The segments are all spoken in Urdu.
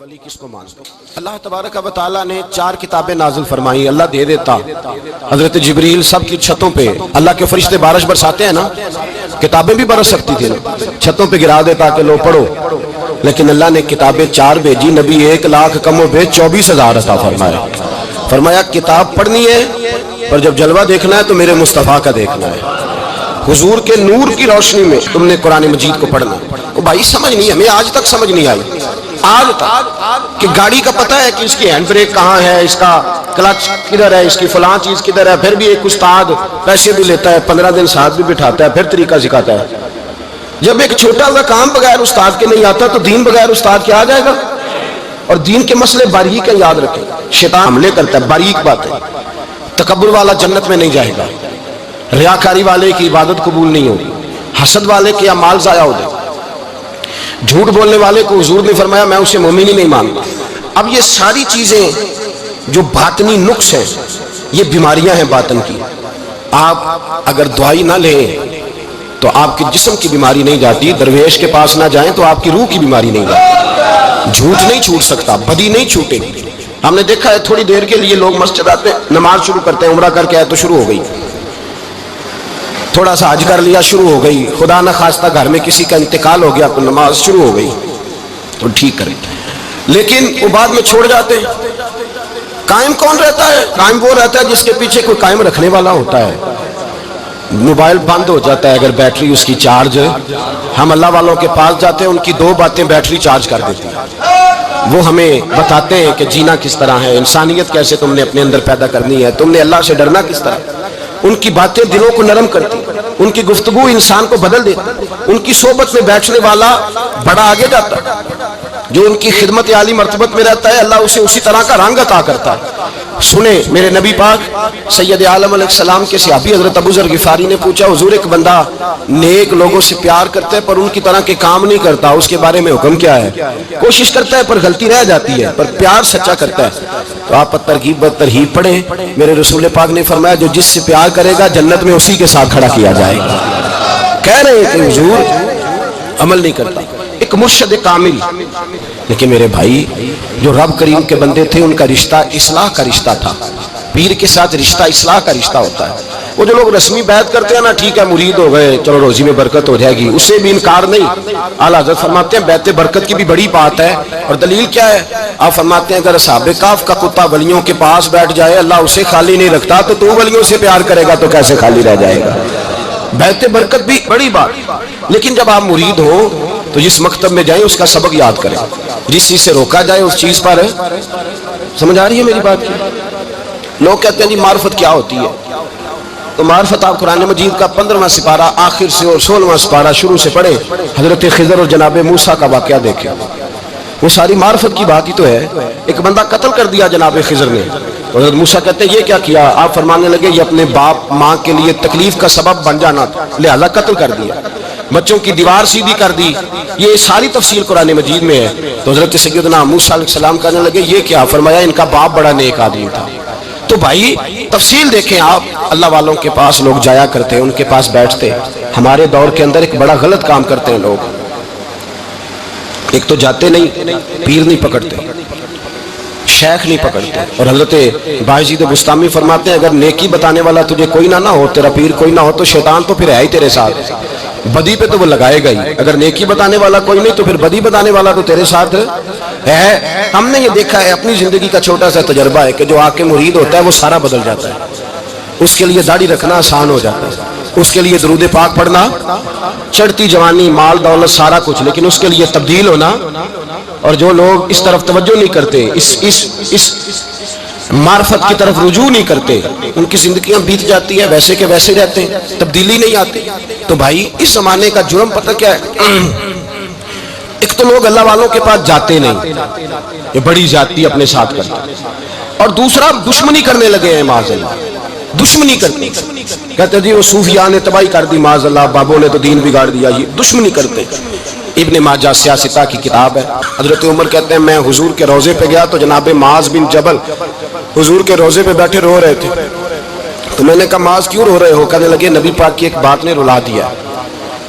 ولی کس کو مانتے؟ اللہ تبارک و تعالیٰ نے 4 کتابیں نازل فرمائی. اللہ دے دیتا حضرت جبریل سب کی چھتوں پہ، اللہ کے فرشتے بارش برساتے ہیں نا، کتابیں بھی برس سکتی تھی نا، چھتوں پہ گرا دیتا کہ لو پڑھو، لیکن اللہ نے کتابیں 4 بھیجی. نبی 1 لاکھ کم و بیش 24,000 عطا فرمایا. فرمایا کتاب پڑھنی ہے پر جب جلوہ دیکھنا ہے تو میرے مصطفیٰ کا دیکھنا ہے. حضور کے نور کی روشنی میں تم نے قرآن مجید کو پڑھنا. وہ بھائی سمجھ نہیں، ہمیں آج تک سمجھ نہیں آئی آج تک کہ گاڑی کا پتہ ہے کہ اس کی ہینڈ بریک کہاں ہے، اس کا کلچ کدھر ہے، اس کی فلاں چیز کدھر ہے. پھر بھی ایک استاد پیسے بھی لیتا ہے، 15 دن ساتھ بھی بٹھاتا ہے، پھر طریقہ سکھاتا ہے. جب ایک چھوٹا سا کام بغیر استاد کے نہیں آتا تو دین بغیر استاد کے آ جائے گا. اور دین کے مسئلے باریک ہیں، یاد رکھیں. شیطان حملے کرتا ہے، باریک بات ہے. تکبر والا جنت میں نہیں جائے گا، ریاکاری والے کی عبادت قبول نہیں ہوگی، حسد والے کے اعمال ضائع ہو جائے، جھوٹ بولنے والے کو حضور نے فرمایا میں اسے مومن ہی نہیں مانتا. اب یہ ساری چیزیں جو باطنی نقص ہیں، یہ بیماریاں ہیں باطن کی. آپ اگر دوائی نہ لیں تو آپ کے جسم کی بیماری نہیں جاتی. درویش کے پاس نہ جائیں تو آپ کی روح کی بیماری نہیں جاتی. جھوٹ نہیں چھوٹ سکتا، بدی نہیں چھوٹے گی. ہم نے دیکھا ہے تھوڑی دیر کے لیے لوگ مسجد آتے ہیں، نماز شروع کرتے ہیں، عمرہ کر کے آئے تو شروع ہو گئی، تھوڑا سا حج کر لیا شروع ہو گئی، خدا نہ خواستہ گھر میں کسی کا انتقال ہو گیا تو نماز شروع ہو گئی تو ٹھیک کریں، لیکن وہ بعد میں چھوڑ جاتے ہیں. قائم کون رہتا ہے؟ قائم وہ رہتا ہے جس کے پیچھے کوئی قائم رکھنے والا ہوتا ہے. موبائل بند ہو جاتا ہے اگر بیٹری اس کی چارج. ہم اللہ والوں کے پاس جاتے ہیں، ان کی 2 باتیں بیٹری چارج کر دیتی ہیں. وہ ہمیں بتاتے ہیں کہ جینا کس طرح ہے، انسانیت کیسے تم نے اپنے اندر پیدا کرنی ہے، تم نے اللہ سے ڈرنا کس طرح. ان کی باتیں دلوں کو نرم کرتی، ان کی گفتگو انسان کو بدل دیتی. ان کی صحبت میں بیٹھنے والا بڑا آگے جاتا ہے. جو ان کی خدمت عالی مرتبت میں رہتا ہے، اللہ اسے اسی طرح کا رنگ عطا کرتا ہے. سنیں میرے نبی پاک سید عالم علیہ السلام کے صحابی حضرت ابو ذر غفاری نے پوچھا حضور ایک بندہ نیک لوگوں سے پیار کرتا ہے پر ان کی طرح کے کام نہیں کرتا، اس کے بارے میں حکم کیا ہے؟ کوشش کرتا ہے پر غلطی رہ جاتی ہے، پر پیار سچا کرتا ہے. تو آپ ترغیب ترہیب پڑھیں. میرے رسول پاک نے فرمایا جو جس سے پیار کرے گا جنت میں اسی کے ساتھ کھڑا کیا جائے گا. کہہ رہے ہیں کہ حضور عمل نہیں کرتا. ایک مرشد کامل، لیکن میرے بھائی جو رب کریم کے بندے تھے ان کا رشتہ اصلاح کا رشتہ تھا. پیر کے ساتھ رشتہ اصلاح کا رشتہ ہوتا ہے. وہ جو لوگ رسمی بیعت کرتے ہیں نا، ٹھیک ہے مرید ہو گئے چلو روزی میں برکت ہو جائے گی، اس سے بھی انکار نہیں. اعلیٰ حضرت فرماتے ہیں بیعت برکت کی بھی بڑی بات ہے. اور دلیل کیا ہے؟ آپ فرماتے ہیں اگر اصحاب کہف کا کتا ولیوں کے پاس بیٹھ جائے اللہ اسے خالی نہیں رکھتا، تو ولیوں سے پیار کرے گا تو کیسے خالی رہ جائے گا. بیعت برکت بھی بڑی بات. لیکن جب آپ مرید ہو تو جس مکتب میں جائیں اس کا سبق یاد کریں، جس چیز سے روکا جائے اس چیز پر. سمجھ آ رہی ہے میری بات کی؟ لوگ کہتے ہیں جی معرفت کیا ہوتی ہے؟ تو معرفت آپ قرآن مجید کا 15واں سپارہ آخر سے اور 16واں سپارہ شروع سے پڑھیں. حضرت خضر اور جناب موسیٰ کا واقعہ دیکھیں، وہ ساری معرفت کی بات ہی تو ہے. ایک بندہ قتل کر دیا جناب خضر نے، حضرت موسیٰ کہتے ہیں یہ کیا کیا؟ آپ فرمانے لگے یہ اپنے باپ ماں کے لیے تکلیف کا سبب بن جانا لہذا قتل کر دیا، بچوں کی دیوار سیدھی کر دی. یہ ساری تفصیل قرآن مجید میں ہے. تو حضرت سیدنا موسیٰ علیہ السلام کہنے لگے یہ کیا؟ فرمایا ان کا باپ بڑا نیک آدمی تھا. تو بھائی تفصیل دیکھیں آپ. اللہ والوں کے پاس لوگ جایا کرتے ہیں، ان کے پاس بیٹھتے. ہمارے دور کے اندر ایک بڑا غلط کام کرتے ہیں لوگ. ایک تو جاتے نہیں، پیر نہیں پکڑتے، شیخ نہیں پکڑتے. اور حضرت باعزید بستامی فرماتے ہیں اگر نیکی بتانے والا تجھے کوئی نہ ہو، تیرا پیر کوئی نہ ہو تو شیطان تو پھر ہے ہی تیرے ساتھ. بدی پہ تو وہ لگائے گا ہی. اگر نیکی بتانے والا کوئی نہیں تو پھر بدی بتانے والا تو تیرے ساتھ ہے. ہم نے یہ دیکھا ہے، اپنی زندگی کا چھوٹا سا تجربہ ہے کہ جو آ کے مرید ہوتا ہے وہ سارا بدل جاتا ہے. اس کے لیے داڑھی رکھنا آسان ہو جاتا ہے، اس کے لیے درود پاک پڑھنا، چڑھتی جوانی مال دولت سارا کچھ، لیکن اس کے لیے تبدیل ہونا. اور جو لوگ اس طرف توجہ نہیں کرتے، اس معرفت کی طرف رجوع نہیں کرتے، ان کی زندگیاں بیت جاتی ہے ویسے کے ویسے رہتے ہیں، تبدیلی نہیں آتی. تو بھائی اس زمانے کا جرم پتہ کیا ہے؟ ایک تو لوگ اللہ والوں کے پاس جاتے نہیں، یہ بڑی زیادتی اپنے ساتھ کرتے ہیں. اور دوسرا دشمنی کرنے لگے ہیں معاذ اللہ. دشمنی کرتے کہتے جی وہ صوفیاء نے تباہی کر دی معاذ اللہ، بابوں نے تو دین بگاڑ دیا. یہ دشمنی کرتے. ابن ماجہ سیاستہ کی کتاب ہے. حضرت عمر کہتے ہیں میں حضور کے روضے پہ گیا تو جناب معاذ بن جبل حضور کے روضے پہ بیٹھے رو رہے تھے. تو میں نے کہا معاذ کیوں رو رہے ہو؟ کہنے لگے نبی پاک کی ایک بات نے رلا دیا.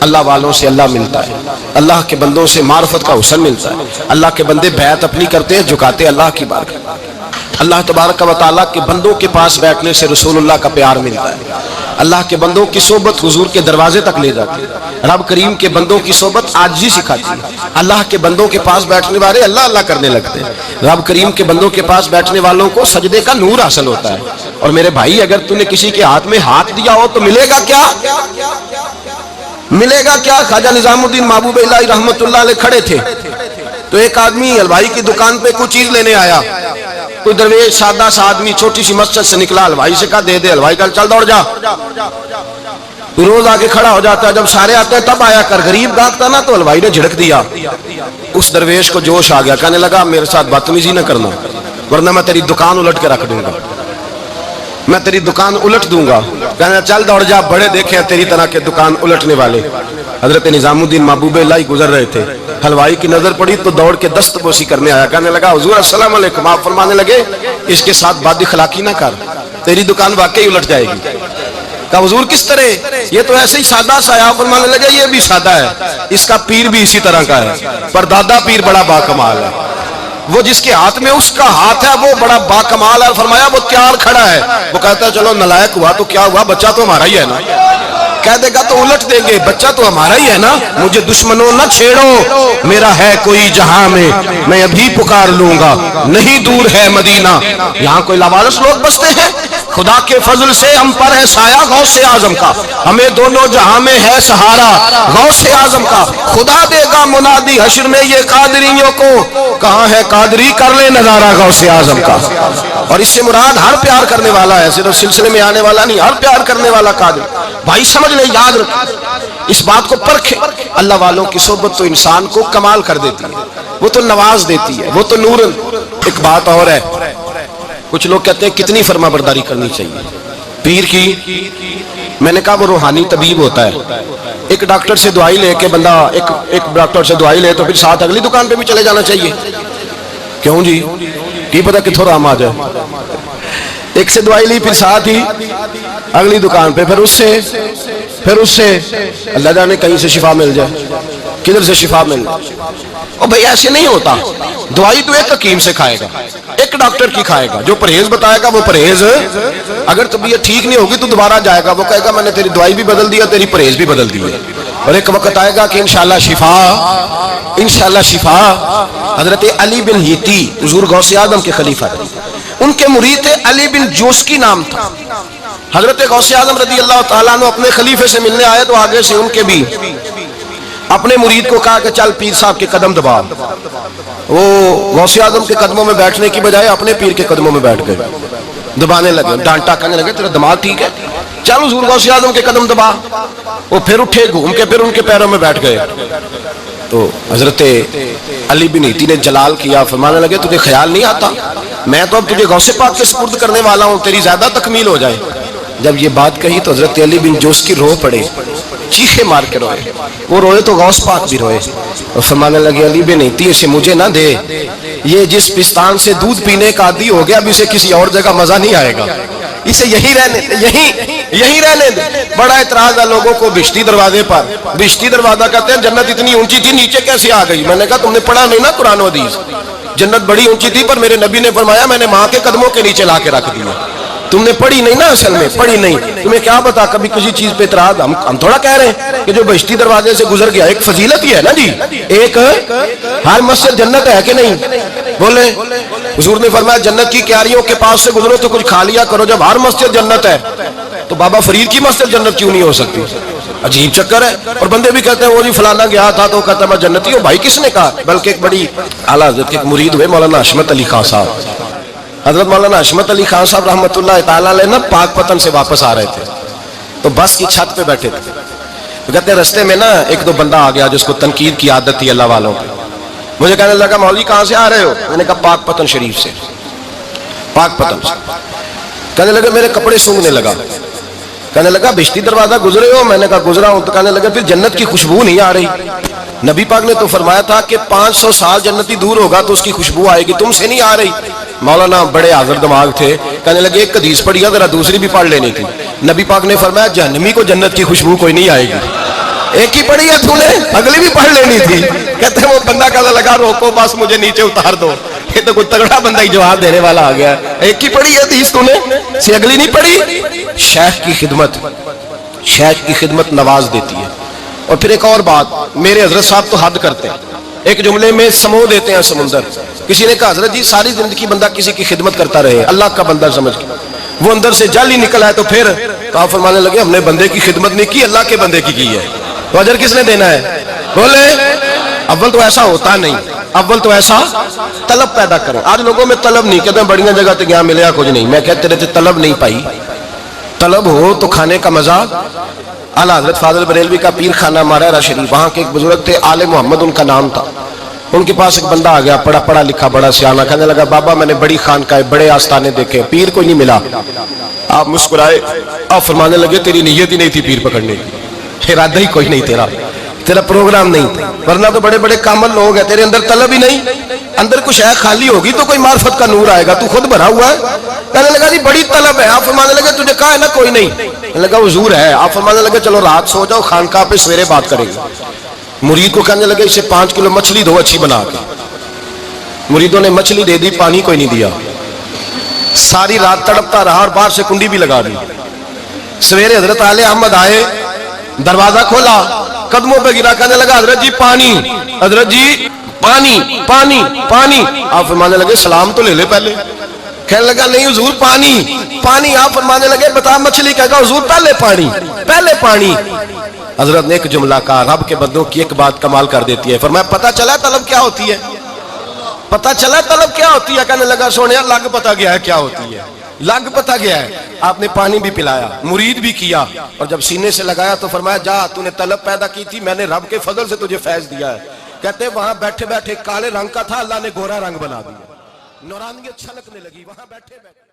اللہ والوں سے اللہ ملتا ہے، اللہ کے بندوں سے معرفت کا حسن ملتا ہے، اللہ کے بندے بیعت اپنی کرتے ہیں، جھکاتے اللہ کی بارگاہ۔ اللہ تبارک و تعالیٰ کے بندوں کے پاس بیٹھنے سے رسول اللہ کا پیار ملتا ہے، اللہ کے بندوں کی صحبت حضور کے دروازے تک لے جاتی ہے، رب کریم کے بندوں کی صحبت عاجزی سکھاتی ہے، اللہ کے بندوں کے پاس بیٹھنے والے اللہ اللہ کرنے لگتے ہیں، رب کریم کے بندوں کے پاس بیٹھنے والوں کو سجدے کا نور حاصل ہوتا ہے۔ اور میرے بھائی، اگر تو نے کسی کے ہاتھ میں ہاتھ دیا ہو تو ملے گا کیا؟ ملے گا کیا؟ خواجہ نظام الدین محبوب الہی رحمت اللہ علیہ کھڑے تھے، تو ایک آدمی حلوائی کی دکان پہ کوئی چیز لینے آیا، کوئی درویش سادہ سا آدمی چھوٹی سی مسجد سے نکلا، حلوائی سے کہا دے دے، حلوائی کہا چل دوڑ جا، روز آگے کھڑا ہو جاتا ہے، جب سارے آتے ہیں تب آیا کر، غریب گاہک تھا نا تو حلوائی نے جھڑک دیا، اس درویش کو جوش آ گیا، کہنے لگا میرے ساتھ بدتمیزی نہ کرنا ورنہ میں تیری دکان الٹ کے رکھ دوں گا، میں تیری دکان الٹ دوں گا۔ کہنا چل دوڑ جا، بڑے دیکھے ہیں تیری طرح کے دکان الٹنے والے۔ حضرت نظام الدین محبوب الہی گزر رہے تھے، حلوائی کی نظر پڑی تو دوڑ کے دست بوسی کرنے آیا، کہنے لگا حضور السلام علیکم۔ آپ فرمانے لگے اس کے ساتھ بد اخلاقی نہ کر، تیری دکان واقعی الٹ جائے گی۔ کہا حضور کس طرح؟ یہ تو ایسے ہی سادہ سا ہے۔ آپ فرمانے لگے یہ بھی سادہ ہے، اس کا پیر بھی اسی طرح کا ہے، پر دادا پیر بڑا باکمال ہے، وہ جس کے ہاتھ میں اس کا ہاتھ ہے وہ بڑا باکمال ہے۔ فرمایا وہ تیار کھڑا ہے، وہ کہتا ہے چلو نالائق ہوا تو کیا ہوا، بچہ تو ہمارا ہی ہے نا، کہہ دے گا تو الٹ دیں گے، بچہ تو ہمارا ہی ہے نا، مجھے دشمنوں نہ چھیڑو، میرا ہے کوئی جہاں میں ابھی پکار لوں گا، نہیں دور ہے مدینہ۔ یہاں کوئی لاوارث لوگ بستے ہیں، خدا کے فضل سے ہم پر ہے سایہ غوث اعظم کا، ہمیں دونوں جہاں میں ہے سہارا غوث اعظم کا، خدا دے گا منادی حشر میں یہ قادریوں کو، کہاں ہے قادری کر لے نظارہ غوث اعظم کا۔ اور اس سے مراد ہر پیار کرنے والا ہے، صرف سلسلے میں آنے والا نہیں، ہر پیار کرنے والا قادر۔ بھائی سمجھ لیں، یاد رکھ، اس بات کو پرکھیں، اللہ والوں کی صحبت تو انسان کو کمال کر دیتی ہے، وہ تو نواز دیتی ہے، وہ تو نور۔ ایک بات اور ہے، کچھ لوگ کہتے ہیں کتنی فرما برداری کرنی چاہیے پیر کی؟ میں نے کہا وہ روحانی طبیب ہوتا ہے، ایک ڈاکٹر سے دوائی لے کے بندہ ایک ڈاکٹر سے دوائی لے تو پھر ساتھ اگلی دکان پہ بھی چلے جانا چاہیے، کیوں جی؟ کی پتہ کتھوں رام آ جائے، ایک سے دوائی لی پھر ساتھ ہی اگلی دکان پہ، پھر اس سے اللہ جانے کہیں سے شفا مل جائے، کدھر سے شفا مل جائے۔ اور بھئی ایسے نہیں ہوتا، دوائی تو ایک حکیم سے کھائے گا، ایک ڈاکٹر کی کھائے گا، جو پرہیز بتائے گا وہ پرہیز، اگر طبیعت ٹھیک نہیں ہوگی تو دوبارہ جائے گا، وہ کہے گا میں نے تیری دوائی بھی بدل دیا، تیری پرہیز بھی بدل دیا، اور ایک وقت آئے گا کہ انشاءاللہ شفا۔ حضرت علی بن ہیتی حضور غوث اعظم کے خلیفہ تھے، ان کے مرید تھے علی بن جوسکی نام تھا۔ حضرت غوث اعظم رضی اللہ تعالیٰ عنہ اپنے خلیفے سے ملنے آئے تو آگے سے ان کے بھی اپنے مرید کو کہا کہ چل پیر صاحب کے قدم دبا۔ وہ غوث اعظم کے قدموں میں بیٹھنے کی بجائے اپنے پیر کے قدموں میں بیٹھ گئے، دبانے لگے، ڈانٹا، کہنے لگے تیرا دماغ ٹھیک ہے، چل حضور غوث اعظم کے قدم دبا۔ وہ پھر اٹھے، گھوم کے پھر ان کے پیروں میں بیٹھ گئے۔ تو حضرت علی بن ہیتی نے جلال کیا، فرمانے لگے تجھے خیال نہیں آتا میں تو اب تجھے غوث پاک کے سپرد کرنے والا ہوں، تیری زیادہ تکمیل ہو جائے۔ جب یہ بات کہی تو حضرت علی بن جوسکی رو پڑے، چیخے مار کے روئے، وہ روئے تو غوث پاک بھی روئے، اور فرمانے لگے علی بن ہیتی اسے مجھے نہ دے، یہ جس پستان سے دودھ پینے کا عادی ہو گیا اب اسے کسی اور جگہ مزہ نہیں آئے گا، اسے یہی رہنے دے۔ بڑا اعتراض ہے لوگوں کو بہشتی دروازے پر، بہشتی دروازہ کہتے ہیں جنت اتنی اونچی تھی نیچے کیسے آ گئی؟ میں نے کہا تم نے پڑھا نہیں نا قرآن و حدیث، جنت بڑی اونچی تھی پر میرے نبی نے فرمایا میں نے ماں کے قدموں کے نیچے لا کے رکھ دیا۔ تم نے پڑھی نہیں نا، اصل میں پڑھی نہیں، تمہیں کیا پتا کبھی کسی چیز پہ اعتراض۔ ہم تھوڑا کہہ رہے ہیں کہ جو بہشتی دروازے سے گزر گیا ایک فضیلت ہی ہے نا جی، ایک ہر مسجد جنت ہے کہ نہیں؟ بولے حضور نے فرمایا جنت کی کیاریوں کے پاس سے گزرو تو کچھ کھا لیا کرو، جب ہر مسجد جنت ہے تو بابا فرید کی مسجد جنت کیوں نہیں ہو سکتی؟ عجیب چکر ہے۔ اور بندے بھی کہتے ہیں وہ جی فلانا گیا تھا تو کہتا میں جنتی ہوں، بھائی کس نے کہا؟ بلکہ ایک بڑی اعلیٰ حضرت کے مرید ہوئے مولانا حشمت علی خان صاحب، حضرت مولانا حشمت علی خان صاحب رحمۃ اللہ تعالیٰ علیہ نا پاک پتن سے واپس آ رہے تھے تو بس کی چھت پہ بیٹھے تھے، کہتے ہیں رستے میں نا ایک دو بندہ آ گیا جس کو تنقید کی عادت تھی اللہ والوں کی، مجھے کہنے لگا مولوی کہاں سے آ رہے ہو؟ میں نے کہا پاک پتن شریف سے، پاک پتن سے۔ کہنے لگا میرے کپڑے سونگنے لگا، کہنے لگا بہشتی دروازہ گزرے ہو؟ میں نے کہا گزرا ہوں۔ تو کہنے لگا پھر جنت کی خوشبو نہیں آ رہی؟ نبی پاک نے تو فرمایا تھا کہ 500 سال جنتی دور ہوگا تو اس کی خوشبو آئے گی، تم سے نہیں آ رہی؟ مولانا بڑے حاضر دماغ تھے، کہنے لگے ایک حدیث پڑھی ہے ذرا دوسری بھی پڑھ لینی تھی۔ نبی پاک نے فرمایا جہنمی کو جنت کی خوشبو کوئی نہیں آئے گی، ایک ہی پڑھی ہے تو نے, اگلی بھی پڑھ لینی تھی. کہتے ہیں وہ بندہ کہنے لگا روکو بس مجھے نیچے اتار دو. یہ تو کوئی تگڑا بندہ ہی جواب دینے والا آ گیا. ایک ہی پڑھی ہے حدیث تو نے, سے اگلی نہیں پڑھی. شیخ کی خدمت نواز دیتی ہے. اور پھر ایک اور بات, میرے حضرت صاحب تو حد کرتے ہیں, ایک جملے میں سمو دیتے ہیں سمندر. کسی نے کہا حضرت جی ساری زندگی بندہ کسی کی خدمت کرتا رہے اللہ کا بندہ سمجھ کے, وہ اندر سے جل ہی نکل آئے تو پھر تو آپ فرمانے لگے ہم نے بندے کی خدمت نہیں کی, اللہ کے بندے کی ہے. تو اجر کس نے دینا ہے؟ بولے اول تو ایسا ہوتا نہیں, اول تو ایسا طلب پیدا کریں. آج لوگوں میں طلب نہیں, کہتے ہیں بڑیاں جگہ تے گیا ملیا کچھ نہیں. میں کہتے رہتے طلب نہیں پائی, طلب ہو تو کھانے کا مزہ. اعلیٰ حضرت فاضل بریلوی کا پیر خانہ مارا شریف, وہاں کے ایک بزرگ تھے آل محمد ان کا نام تھا. ان کے پاس ایک بندہ آ گیا, پڑھا لکھا بڑا سیانہ, کہنے لگا بابا میں نے بڑی خانقاہیں بڑے آستانے دیکھے, پیر کوئی نہیں ملا. آپ مسکرائے, آپ فرمانے لگے تیری نیت ہی نہیں تھی پیر پکڑنے کی, ارادہ ہی کوئی نہیں تیرا پروگرام نہیں, ورنہ تو بڑے بڑے کامل لوگ ہیں, تیرے اندر طلب ہی نہیں. اندر کچھ ہے خالی ہوگی تو کوئی معرفت کا نور آئے گا, تو خود بھرا ہوا ہے. کہنے لگا جی بڑی طلب ہے. آپ فرمانے لگے تجھے کہا ہے نا کوئی نہیں. کہنے لگا حضور ہے. آپ فرمانے لگے چلو رات سو جاؤ, خانقاہ پہ سویرے بات کریں گے. مرید کو کہنے لگے اسے 5 کلو مچھلی دو اچھی بنا کے. مریدوں نے مچھلی دے دی, پانی کوئی نہیں دیا. ساری رات تڑپتا رہا اور باہر سے کنڈی بھی لگا دی. سویرے حضرت آل احمد آئے, دروازہ کھولا, قدموں پہ گرا, کہنے لگا حضرت جی پانی, حضرت جی پانی پانی پانی. آپ فرمانے لگے سلام تو لے لے پہلے. کہنے لگا نہیں حضور پانی پانی. آپ فرمانے لگے بتا مچھلی, کہے گا حضور پہلے پانی پہلے پانی. حضرت نے ایک جملہ کہا, رب کے بندوں کی ایک بات کمال کر دیتی ہے. فرمایا پتہ چلا طلب کیا ہوتی ہے, پتہ چلا طلب کیا ہوتی ہے. کہنے لگا سونے لگ پتہ گیا ہے کیا ہوتی ہے, لگ پتہ گیا ہے. آپ نے پانی بھی پلایا, مرید بھی کیا, اور جب سینے سے لگایا تو فرمایا جا تو نے طلب پیدا کی تھی, میں نے رب کے فضل سے تجھے فیض دیا ہے. کہتے وہاں بیٹھے بیٹھے کالے رنگ کا تھا, اللہ نے گورا رنگ بنا دیا, نورانیت چھلکنے لگی وہاں بیٹھے بیٹھے.